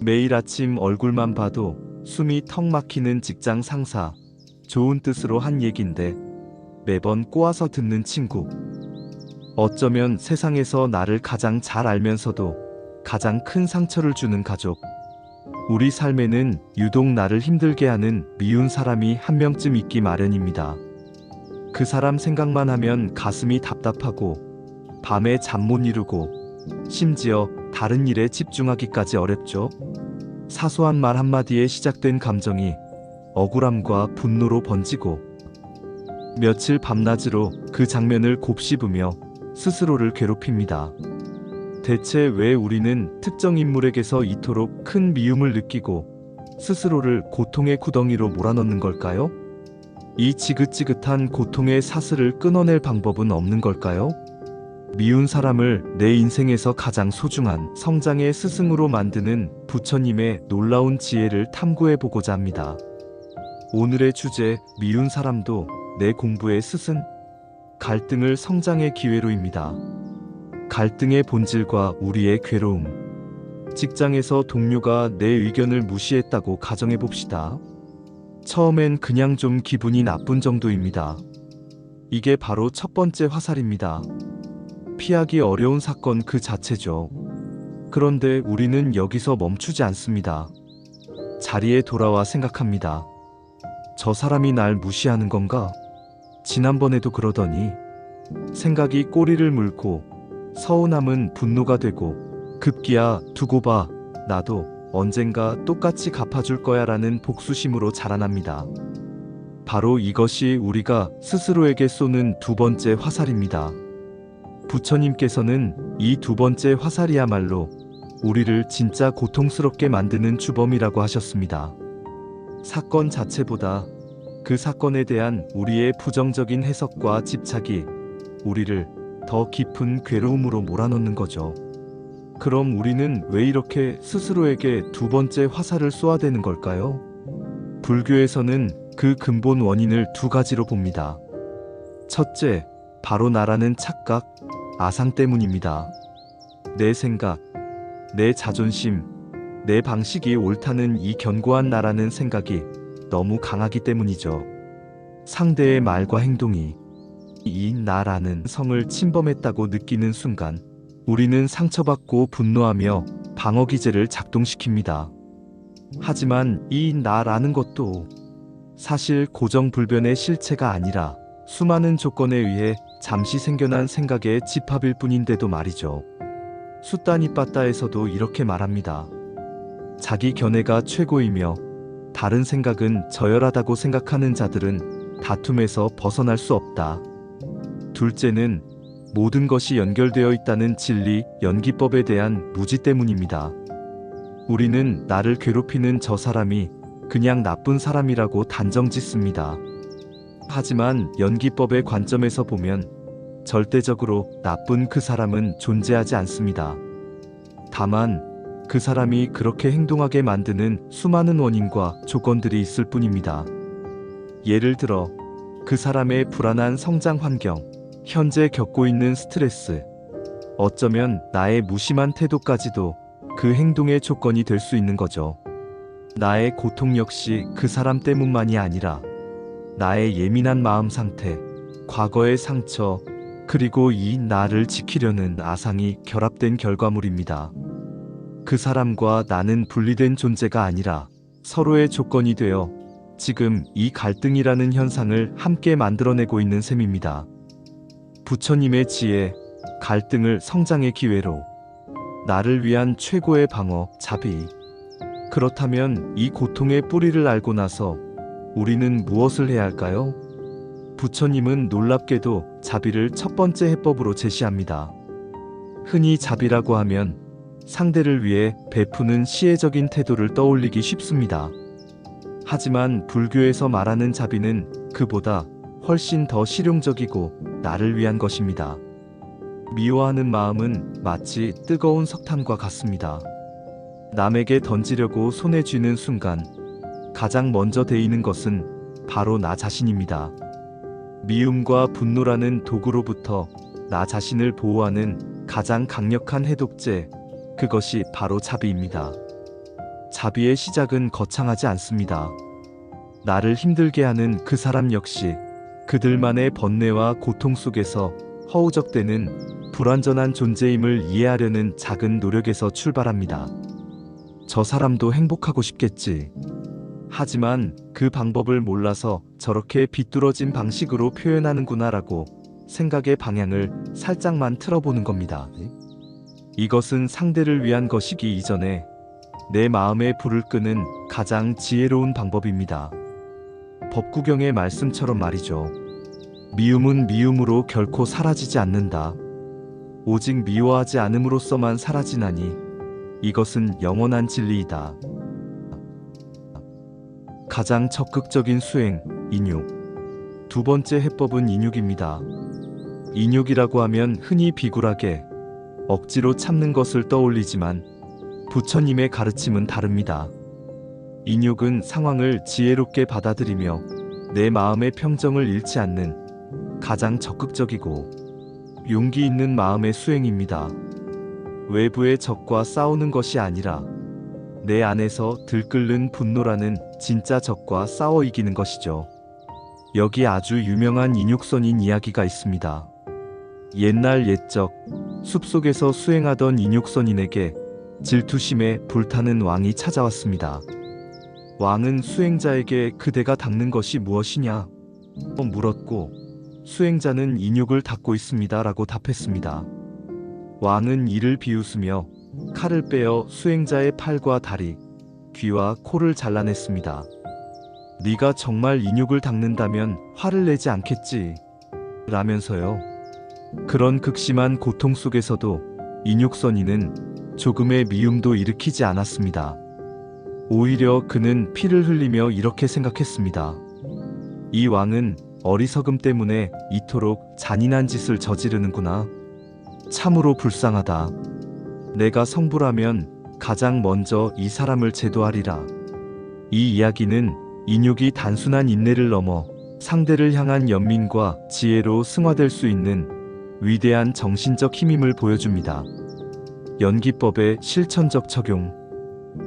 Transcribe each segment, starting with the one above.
매일 아침 얼굴만 봐도 숨이 턱 막히는 직장 상사. 좋은 뜻으로 한 얘긴데 매번 꼬아서 듣는 친구. 어쩌면 세상에서 나를 가장 잘 알면서도 가장 큰 상처를 주는 가족. 우리 삶에는 유독 나를 힘들게 하는 미운 사람이 한 명쯤 있기 마련입니다. 그 사람 생각만 하면 가슴이 답답하고 밤에 잠 못 이루고 심지어 다른 일에 집중하기까지 어렵죠. 사소한 말 한마디에 시작된 감정이 억울함과 분노로 번지고 며칠 밤낮으로 그 장면을 곱씹으며 스스로를 괴롭힙니다. 대체 왜 우리는 특정 인물에게서 이토록 큰 미움을 느끼고 스스로를 고통의 구덩이로 몰아넣는 걸까요? 이 지긋지긋한 고통의 사슬을 끊어낼 방법은 없는 걸까요? 미운 사람을 내 인생에서 가장 소중한 성장의 스승으로 만드는 부처님의 놀라운 지혜를 탐구해보고자 합니다. 오늘의 주제, 미운 사람도 내 공부의 스승? 갈등을 성장의 기회로입니다. 갈등의 본질과 우리의 괴로움. 직장에서 동료가 내 의견을 무시했다고 가정해봅시다. 처음엔 그냥 좀 기분이 나쁜 정도입니다. 이게 바로 첫 번째 화살입니다. 피하기 어려운 사건 그 자체죠. 그런데 우리는 여기서 멈추지 않습니다. 자리에 돌아와 생각합니다. 저 사람이 날 무시하는 건가? 지난번에도 그러더니. 생각이 꼬리를 물고 서운함은 분노가 되고 급기야 두고 봐, 나도 언젠가 똑같이 갚아줄 거야 라는 복수심으로 자라납니다. 바로 이것이 우리가 스스로에게 쏘는 두 번째 화살입니다. 부처님께서는 이 두 번째 화살이야말로 우리를 진짜 고통스럽게 만드는 주범이라고 하셨습니다. 사건 자체보다 그 사건에 대한 우리의 부정적인 해석과 집착이 우리를 더 깊은 괴로움으로 몰아넣는 거죠. 그럼 우리는 왜 이렇게 스스로에게 두 번째 화살을 쏘아대는 걸까요? 불교에서는 그 근본 원인을 두 가지로 봅니다. 첫째, 바로 나라는 착각, 아상 때문입니다. 내 생각, 내 자존심, 내 방식이 옳다는 이 견고한 나라는 생각이 너무 강하기 때문이죠. 상대의 말과 행동이 이 나라는 성을 침범했다고 느끼는 순간 우리는 상처받고 분노하며 방어기제를 작동시킵니다. 하지만 이 나라는 것도 사실 고정불변의 실체가 아니라 수많은 조건에 의해 잠시 생겨난 생각의 집합일 뿐인데도 말이죠. 숫단이 빠따에서도 이렇게 말합니다. 자기 견해가 최고이며 다른 생각은 저열하다고 생각하는 자들은 다툼에서 벗어날 수 없다. 둘째는 모든 것이 연결되어 있다는 진리, 연기법에 대한 무지 때문입니다. 우리는 나를 괴롭히는 저 사람이 그냥 나쁜 사람이라고 단정 짓습니다. 하지만 연기법의 관점에서 보면 절대적으로 나쁜 그 사람은 존재하지 않습니다. 다만 그 사람이 그렇게 행동하게 만드는 수많은 원인과 조건들이 있을 뿐입니다. 예를 들어 그 사람의 불안한 성장 환경, 현재 겪고 있는 스트레스, 어쩌면 나의 무심한 태도까지도 그 행동의 조건이 될 수 있는 거죠. 나의 고통 역시 그 사람 때문만이 아니라 나의 예민한 마음 상태, 과거의 상처, 그리고 이 나를 지키려는 아상이 결합된 결과물입니다. 그 사람과 나는 분리된 존재가 아니라 서로의 조건이 되어 지금 이 갈등이라는 현상을 함께 만들어내고 있는 셈입니다. 부처님의 지혜, 갈등을 성장의 기회로, 나를 위한 최고의 방어, 자비. 그렇다면 이 고통의 뿌리를 알고 나서 우리는 무엇을 해야 할까요? 부처님은 놀랍게도 자비를 첫 번째 해법으로 제시합니다. 흔히 자비라고 하면 상대를 위해 베푸는 시혜적인 태도를 떠올리기 쉽습니다. 하지만 불교에서 말하는 자비는 그보다 훨씬 더 실용적이고 나를 위한 것입니다. 미워하는 마음은 마치 뜨거운 석탄과 같습니다. 남에게 던지려고 손에 쥐는 순간 가장 먼저 데이는 것은 바로 나 자신입니다. 미움과 분노라는 도구로부터 나 자신을 보호하는 가장 강력한 해독제, 그것이 바로 자비입니다. 자비의 시작은 거창하지 않습니다. 나를 힘들게 하는 그 사람 역시 그들만의 번뇌와 고통 속에서 허우적대는 불완전한 존재임을 이해하려는 작은 노력에서 출발합니다. 저 사람도 행복하고 싶겠지. 하지만 그 방법을 몰라서 저렇게 비뚤어진 방식으로 표현하는구나라고 생각의 방향을 살짝만 틀어보는 겁니다. 이것은 상대를 위한 것이기 이전에 내 마음의 불을 끄는 가장 지혜로운 방법입니다. 법구경의 말씀처럼 말이죠. 미움은 미움으로 결코 사라지지 않는다. 오직 미워하지 않음으로써만 사라지나니 이것은 영원한 진리이다. 가장 적극적인 수행, 인육. 두 번째 해법은 인육입니다. 인육이라고 하면 흔히 비굴하게 억지로 참는 것을 떠올리지만 부처님의 가르침은 다릅니다. 인육은 상황을 지혜롭게 받아들이며 내 마음의 평정을 잃지 않는 가장 적극적이고 용기 있는 마음의 수행입니다. 외부의 적과 싸우는 것이 아니라 내 안에서 들끓는 분노라는 진짜 적과 싸워 이기는 것이죠. 여기 아주 유명한 인육선인 이야기가 있습니다. 옛날 옛적 숲속에서 수행하던 인육선인에게 질투심에 불타는 왕이 찾아왔습니다. 왕은 수행자에게 그대가 닦는 것이 무엇이냐? 물었고 수행자는 인육을 닦고 있습니다 라고 답했습니다. 왕은 이를 비웃으며 칼을 빼어 수행자의 팔과 다리, 귀와 코를 잘라냈습니다. 네가 정말 인육을 닦는다면 화를 내지 않겠지 라면서요. 그런 극심한 고통 속에서도 인육선인은 조금의 미움도 일으키지 않았습니다. 오히려 그는 피를 흘리며 이렇게 생각했습니다. 이 왕은 어리석음 때문에 이토록 잔인한 짓을 저지르는구나. 참으로 불쌍하다. 내가 성부라면 가장 먼저 이 사람을 제도하리라. 이 이야기는 인육이 단순한 인내를 넘어 상대를 향한 연민과 지혜로 승화될 수 있는 위대한 정신적 힘임을 보여줍니다. 연기법의 실천적 적용.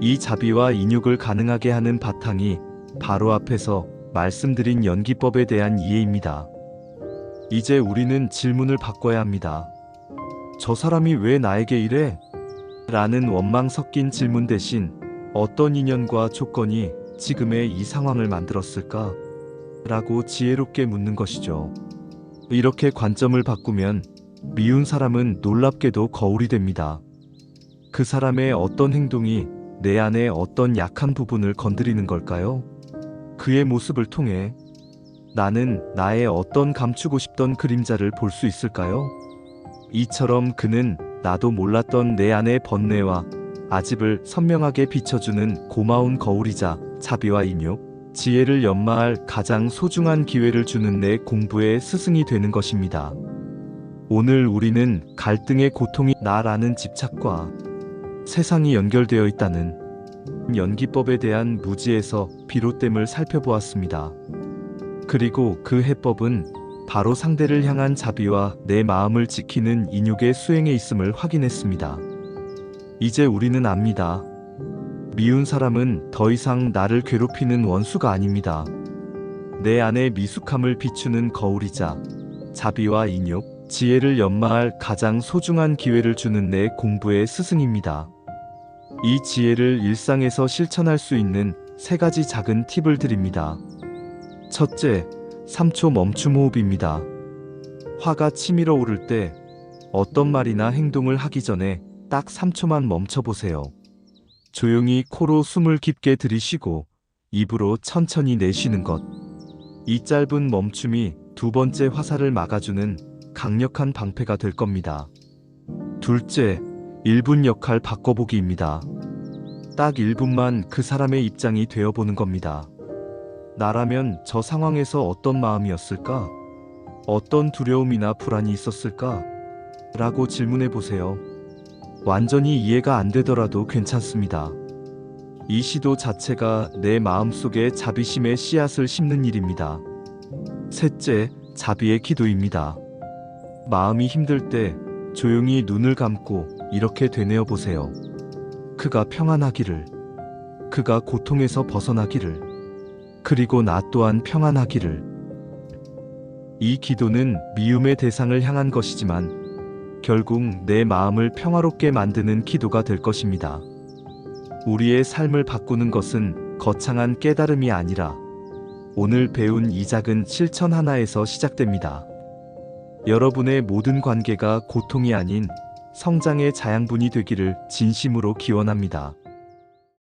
이 자비와 인육을 가능하게 하는 바탕이 바로 앞에서 말씀드린 연기법에 대한 이해입니다. 이제 우리는 질문을 바꿔야 합니다. 저 사람이 왜 나에게 이래? 라는 원망 섞인 질문 대신 어떤 인연과 조건이 지금의 이 상황을 만들었을까? 라고 지혜롭게 묻는 것이죠. 이렇게 관점을 바꾸면 미운 사람은 놀랍게도 거울이 됩니다. 그 사람의 어떤 행동이 내 안에 어떤 약한 부분을 건드리는 걸까요? 그의 모습을 통해 나는 나의 어떤 감추고 싶던 그림자를 볼 수 있을까요? 이처럼 그는 나도 몰랐던 내 안의 번뇌와 아집을 선명하게 비춰주는 고마운 거울이자 자비와 인육, 지혜를 연마할 가장 소중한 기회를 주는 내 공부의 스승이 되는 것입니다. 오늘 우리는 갈등의 고통이 나라는 집착과 세상이 연결되어 있다는 연기법에 대한 무지에서 비롯됨을 살펴보았습니다. 그리고 그 해법은 바로 상대를 향한 자비와 내 마음을 지키는 인육의 수행에 있음을 확인했습니다. 이제 우리는 압니다. 미운 사람은 더 이상 나를 괴롭히는 원수가 아닙니다. 내 안의 미숙함을 비추는 거울이자 자비와 인육, 지혜를 연마할 가장 소중한 기회를 주는 내 공부의 스승입니다. 이 지혜를 일상에서 실천할 수 있는 3가지 작은 팁을 드립니다. 첫째, 3초 멈춤 호흡입니다. 화가 치밀어 오를 때 어떤 말이나 행동을 하기 전에 딱 3초만 멈춰보세요. 조용히 코로 숨을 깊게 들이쉬고 입으로 천천히 내쉬는 것. 이 짧은 멈춤이 두 번째 화살을 막아주는 강력한 방패가 될 겁니다. 둘째, 1분 역할 바꿔보기입니다. 딱 1분만 그 사람의 입장이 되어보는 겁니다. 나라면 저 상황에서 어떤 마음이었을까? 어떤 두려움이나 불안이 있었을까? 라고 질문해보세요. 완전히 이해가 안 되더라도 괜찮습니다. 이 시도 자체가 내 마음속에 자비심의 씨앗을 심는 일입니다. 셋째, 자비의 기도입니다. 마음이 힘들 때 조용히 눈을 감고 이렇게 되뇌어 보세요. 그가 평안하기를. 그가 고통에서 벗어나기를, 그리고 나 또한 평안하기를. 이 기도는 미움의 대상을 향한 것이지만 결국 내 마음을 평화롭게 만드는 기도가 될 것입니다. 우리의 삶을 바꾸는 것은 거창한 깨달음이 아니라 오늘 배운 이 작은 실천 하나에서 시작됩니다. 여러분의 모든 관계가 고통이 아닌 성장의 자양분이 되기를 진심으로 기원합니다.